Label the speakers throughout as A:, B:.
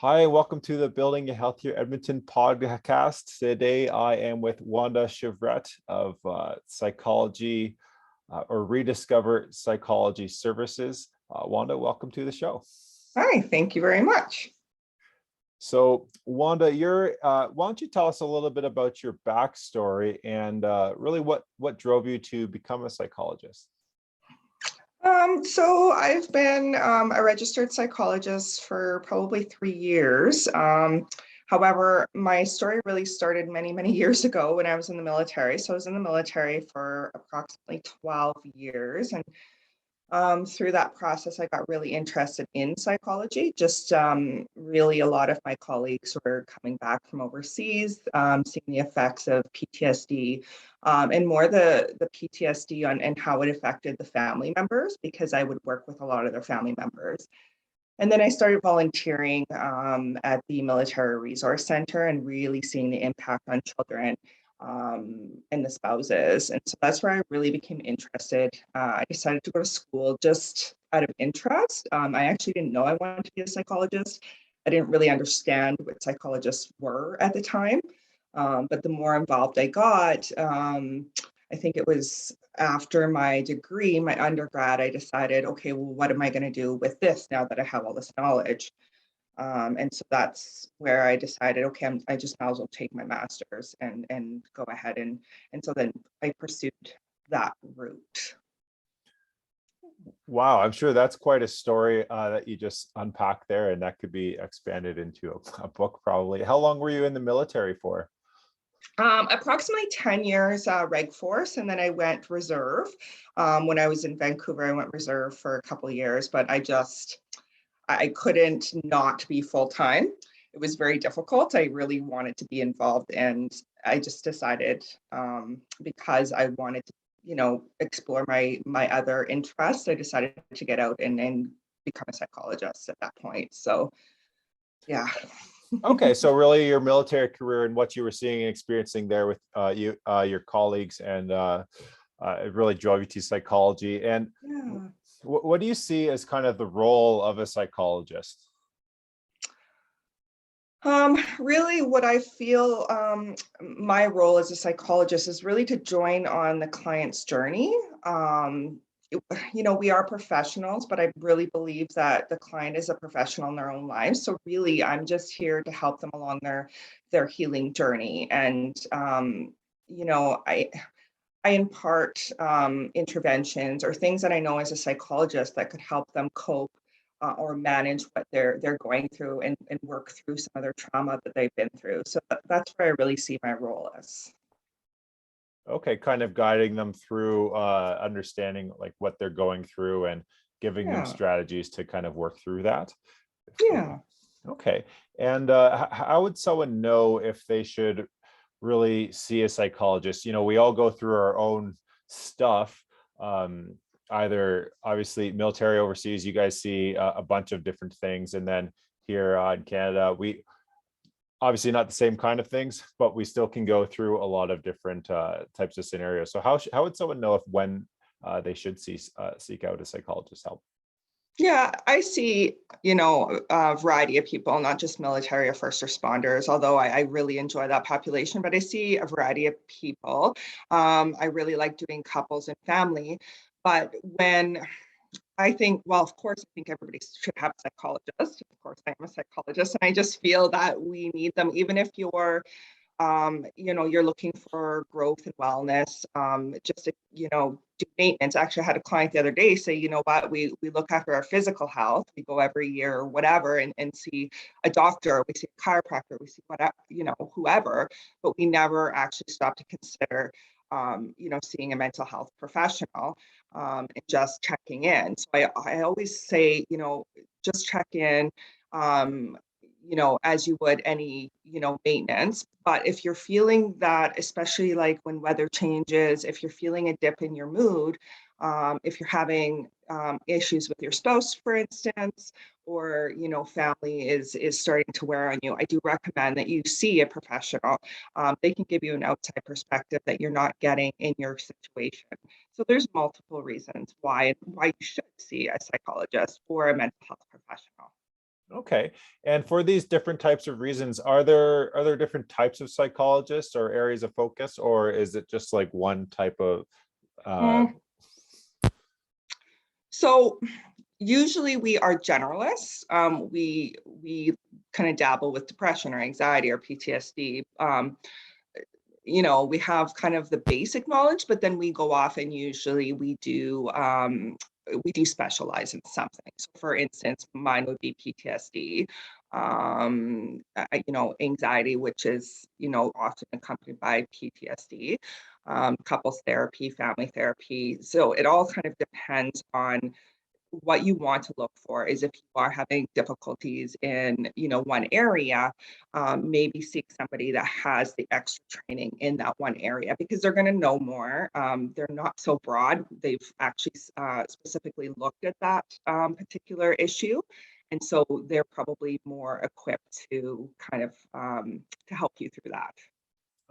A: Hi, welcome to the Building a Healthier Edmonton podcast. Today I am with Wanda Chevrette of Psychology or Rediscover Psychology Services. Wanda, welcome to the show.
B: Hi, thank you very much.
A: So Wanda, why don't you tell us a little bit about your backstory and really what drove you to become a psychologist?
B: So I've been a registered psychologist for probably 3 years. However, my story really started many, many years ago when I was in the military. So I was in the military for approximately 12 years. And through that process, I got really interested in psychology. Just really a lot of my colleagues were coming back from overseas, seeing the effects of PTSD, and more the PTSD and how it affected the family members, because I would work with a lot of their family members. And then I started volunteering at the Military Resource Center and really seeing the impact on children and the spouses. And so that's where I really became interested. I decided to go to school just out of interest. I actually didn't know I wanted to be a psychologist. I didn't really understand what psychologists were at the time. But the more involved I got, I think it was after my degree, my undergrad, I decided, okay, well, what am I going to do with this now that I have all this knowledge? And so that's where I decided, okay, I just might as well take my master's and go ahead and so then I pursued that route.
A: Wow, I'm sure that's quite a story that you just unpacked there, and that could be expanded into a book probably. How long were you in the military for?
B: Approximately 10 years reg force, and then I went reserve. When I was in Vancouver, I went reserve for a couple of years, but I couldn't not be full-time. It was very difficult. I really wanted to be involved, and I just decided because I wanted to, explore my other interests, I decided to get out and become a psychologist at that point. So, yeah.
A: Okay, so really your military career and what you were seeing and experiencing there with your colleagues and it really drove you to psychology. And
B: Yeah.
A: what do you see as kind of the role of a psychologist?
B: Really, what I feel my role as a psychologist is really to join on the client's journey. We are professionals, but I really believe that the client is a professional in their own lives. So really, I'm just here to help them along their healing journey. And I impart interventions or things that I know as a psychologist that could help them cope or manage what they're going through and work through some of their trauma that they've been through. So that's where I really see my role as.
A: Okay, kind of guiding them through understanding like what they're going through and giving them
B: Yeah,
A: strategies to kind of work through that.
B: yeah.
A: Okay. And how would someone know if they should really see a psychologist? We all go through our own stuff. Um, Either obviously military overseas, you guys see a bunch of different things. And then here in Canada, we obviously not the same kind of things, but we still can go through a lot of different types of scenarios. So how would someone know if when they should seek out a psychologist's help?
B: Yeah, I see, a variety of people, not just military or first responders, although I really enjoy that population, but I see a variety of people. I really like doing couples and family. But when I think, well, of course, I think everybody should have a psychologist. Of course, I am a psychologist, and I just feel that we need them, even if you're looking for growth and wellness, just to, do maintenance. Actually, I had a client the other day say, you know what, we look after our physical health. We go every year or whatever and see a doctor, we see a chiropractor, we see whatever, whoever, but we never actually stop to consider, seeing a mental health professional and just checking in. So I always say, just check in. As you would any, maintenance. But if you're feeling that, especially like when weather changes, if you're feeling a dip in your mood, if you're having issues with your spouse, for instance, or family is starting to wear on you, I do recommend that you see a professional. They can give you an outside perspective that you're not getting in your situation. So there's multiple reasons why you should see a psychologist or a mental health professional.
A: Okay. And for these different types of reasons, are there different types of psychologists or areas of focus, or is it just like one type of uh
B: Mm, So usually we are generalists. We kind of dabble with depression or anxiety or PTSD. We have kind of the basic knowledge, but then we go off and usually we do specialize in something. So for instance, mine would be PTSD, anxiety, which is, often accompanied by PTSD, couples therapy, family therapy. So it all kind of depends on what you want to look for. Is if you are having difficulties in one area, maybe seek somebody that has the extra training in that one area, because they're going to know more. They're not so broad. They've actually specifically looked at that particular issue, and so they're probably more equipped to kind of to help you through that.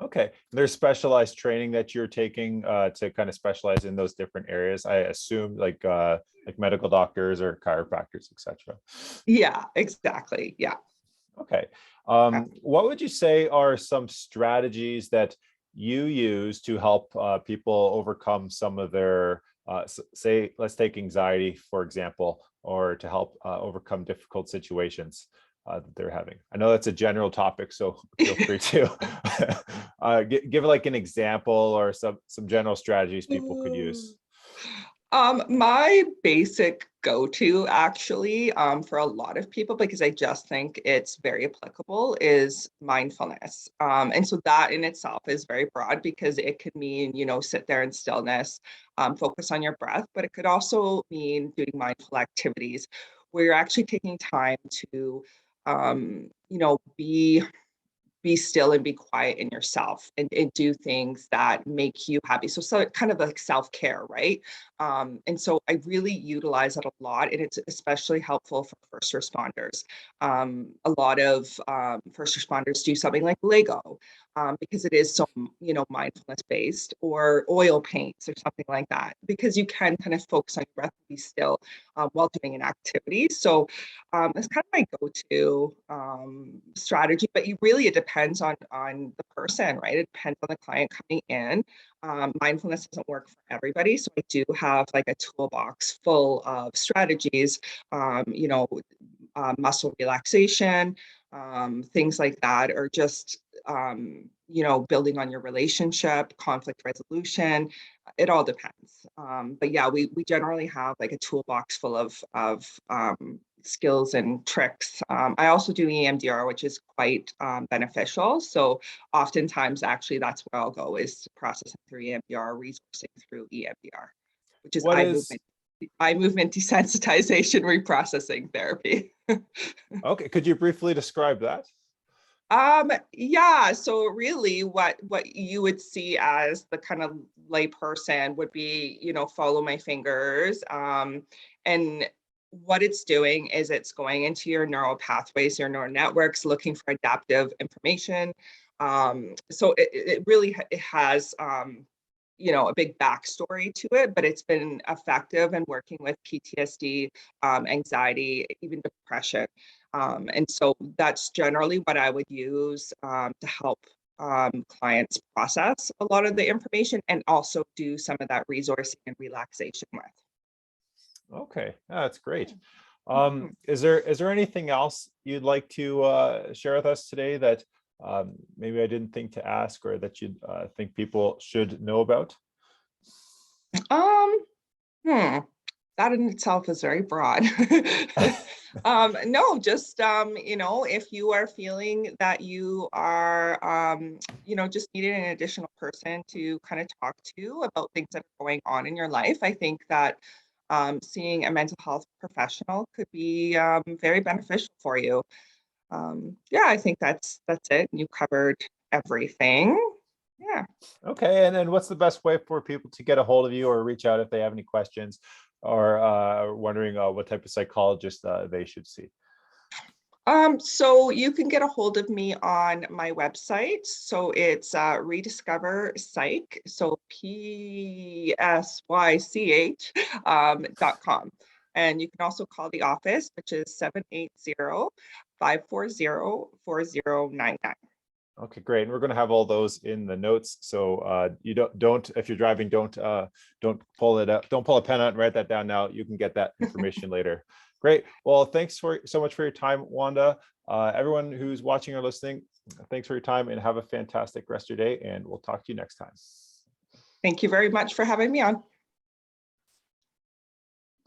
A: Okay. There's specialized training that you're taking to kind of specialize in those different areas. I assume like medical doctors or chiropractors, etc.
B: Yeah, exactly. Yeah.
A: Okay. What would you say are some strategies that you use to help people overcome some of their, say, let's take anxiety, for example, or to help overcome difficult situations that they're having? I know that's a general topic, so feel free to give like an example or some general strategies people could use.
B: My basic go-to actually, for a lot of people, because I just think it's very applicable, is mindfulness. And so that in itself is very broad because it could mean, sit there in stillness, focus on your breath, but it could also mean doing mindful activities where you're actually taking time to, be still and be quiet in yourself, and do things that make you happy. So kind of like self-care, right? And so I really utilize it a lot, and it's especially helpful for first responders. A lot of first responders do something like Lego, because it is so, mindfulness based, or oil paints or something like that, because you can kind of focus on your breath and be still while doing an activity. So it's kind of my go-to strategy, but it depends on the person, right? It depends on the client coming in. Mindfulness doesn't work for everybody, so I do have like a toolbox full of strategies, muscle relaxation, things like that, or just building on your relationship, conflict resolution. It all depends. But yeah, we generally have like a toolbox full of skills and tricks. I also do EMDR, which is quite beneficial. So oftentimes, actually, that's where I'll go, is processing through EMDR, resourcing through EMDR, which is
A: What is
B: eye movement desensitization reprocessing therapy.
A: Okay? Could you briefly describe that?
B: Yeah, so really what you would see as the kind of layperson would be, follow my fingers. And what it's doing is it's going into your neural pathways, your neural networks, looking for adaptive information. So it really it has a big backstory to it, but it's been effective in working with PTSD, anxiety, even depression. And so that's generally what I would use to help clients process a lot of the information, and also do some of that resourcing and relaxation with.
A: Okay, that's great.
B: Mhm.
A: Is there anything else you'd like to share with us today that maybe I didn't think to ask, or that you think people should know about?
B: Um, hmm. That in itself is very broad. No, just if you are feeling that you are, just needing an additional person to kind of talk to about things that are going on in your life, I think that seeing a mental health professional could be very beneficial for you. Yeah, I think that's it. You covered everything. Yeah.
A: Okay, and then what's the best way for people to get a hold of you or reach out if they have any questions, or wondering what type of psychologist they should see?
B: So you can get a hold of me on my website. So it's Rediscover Psych, so PSYCH .com. And you can also call the office, which is 780-540-4099.
A: Okay, great. And we're going to have all those in the notes. So you don't if you're driving, don't pull it up. Don't pull a pen out and write that down now. You can get that information later. Great. Well, thanks so much for your time, Wanda. Everyone who's watching or listening, thanks for your time and have a fantastic rest of your day. And we'll talk to you next time.
B: Thank you very much for having me on.